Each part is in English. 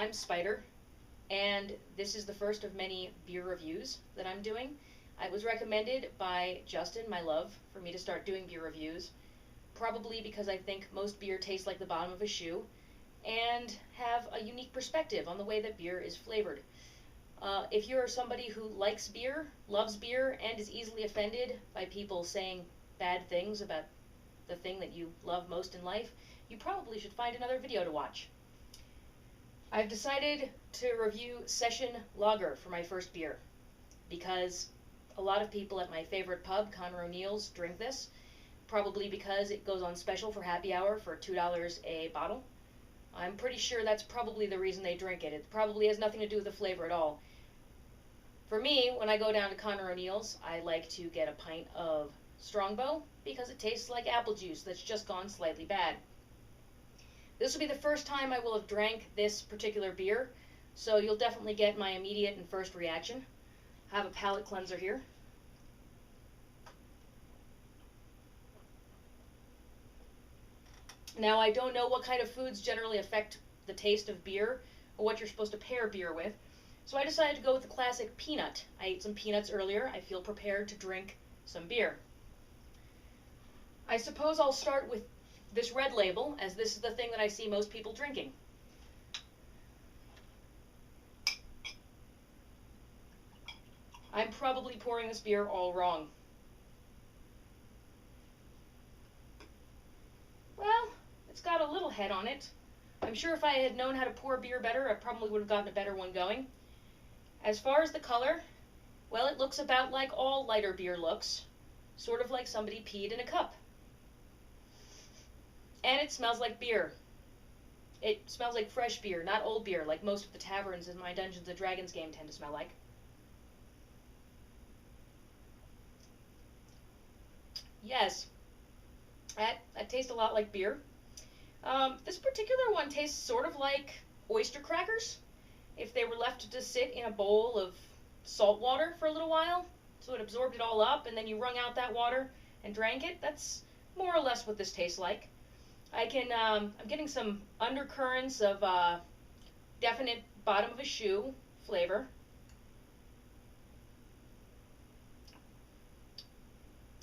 I'm Spider, and this is the first of many beer reviews that I'm doing. It was recommended by Justin, my love, for me to start doing beer reviews, probably because I think most beer tastes like the bottom of a shoe, and have a unique perspective on the way that beer is flavored. If you're somebody who likes beer, loves beer, and is easily offended by people saying bad things about the thing that you love most in life, you probably should find another video to watch. I've decided to review Session Lagar for my first beer because a lot of people at my favorite pub, Conor O'Neill's, drink this, probably because it goes on special for happy hour for $2 a bottle. I'm pretty sure that's probably the reason they drink it. It probably has nothing to do with the flavor at all. For me, when I go down to Conor O'Neill's, I like to get a pint of Strongbow because it tastes like apple juice that's just gone slightly bad. This will be the first time I will have drank this particular beer, so you'll definitely get my immediate and first reaction. I have a palate cleanser here. Now, I don't know what kind of foods generally affect the taste of beer or what you're supposed to pair beer with, so I decided to go with the classic peanut. I ate some peanuts earlier. I feel prepared to drink some beer. I suppose I'll start with this red label, as this is the thing that I see most people drinking. I'm probably pouring this beer all wrong. Well, it's got a little head on it. I'm sure if I had known how to pour beer better, I probably would have gotten a better one going. As far as the color, well, it looks about like all lighter beer looks. Sort of like somebody peed in a cup. And it smells like beer. It smells like fresh beer, not old beer, like most of the taverns in my Dungeons & Dragons game tend to smell like. Yes, that tastes a lot like beer. This particular one tastes sort of like oyster crackers, if they were left to sit in a bowl of salt water for a little while, so it absorbed it all up, and then you wrung out that water and drank it. That's more or less what this tastes like. I'm getting some undercurrents of definite bottom of a shoe flavor.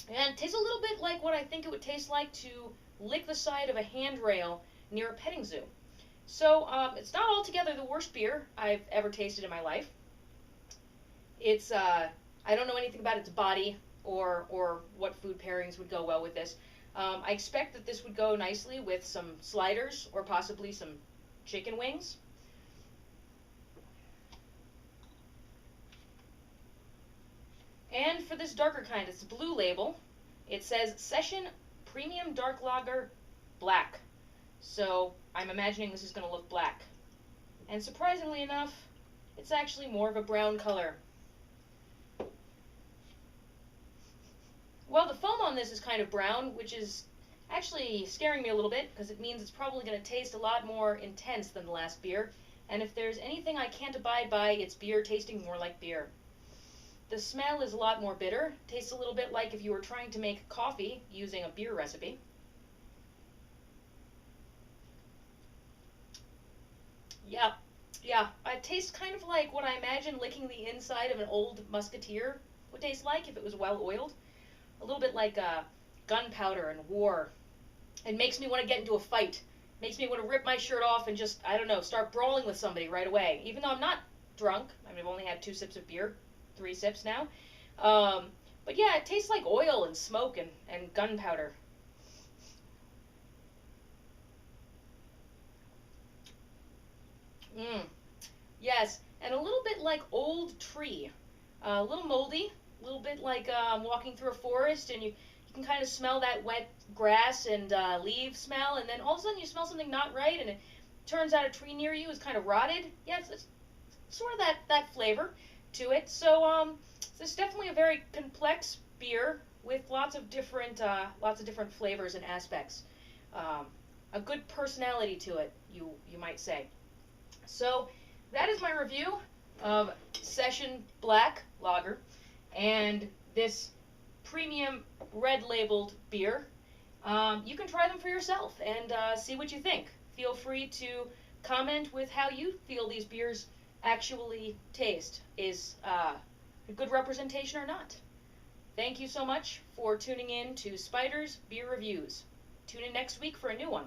And it tastes a little bit like what I think it would taste like to lick the side of a handrail near a petting zoo. So it's not altogether the worst beer I've ever tasted in my life. It's I don't know anything about its body or what food pairings would go well with this. I expect that this would go nicely with some sliders or possibly some chicken wings. And for this darker kind, it's a blue label. It says Session Premium Dark Lager Black. So I'm imagining this is going to look black. And surprisingly enough, it's actually more of a brown color. Well, the foam on this is kind of brown, which is actually scaring me a little bit, because it means it's probably going to taste a lot more intense than the last beer. And if there's anything I can't abide by, it's beer tasting more like beer. The smell is a lot more bitter. Tastes a little bit like if you were trying to make coffee using a beer recipe. Yeah, it tastes kind of like what I imagine licking the inside of an old musketeer would taste like if it was well oiled. A little bit like gunpowder and war. It makes me want to get into a fight. Makes me want to rip my shirt off and just, I don't know, start brawling with somebody right away. Even though I'm not drunk. I mean, I've only had 2 sips of beer. 3 sips now. But yeah, it tastes like oil and smoke and gunpowder. Yes, and a little bit like old tree. A little moldy, a little bit like walking through a forest, and you can kind of smell that wet grass and leaf smell, and then all of a sudden you smell something not right, and it turns out a tree near you is kind of rotted. Yes, it's sort of that flavor to it. So it's definitely a very complex beer with lots of different flavors and aspects. A good personality to it, you might say. So that is my review of Session Black Lager and this premium red labeled beer. You can try them for yourself and see what you think. Feel free to comment with how you feel these beers actually taste. Is a good representation or not? Thank you so much for tuning in to Spider's Beer Reviews. Tune in next week for a new one.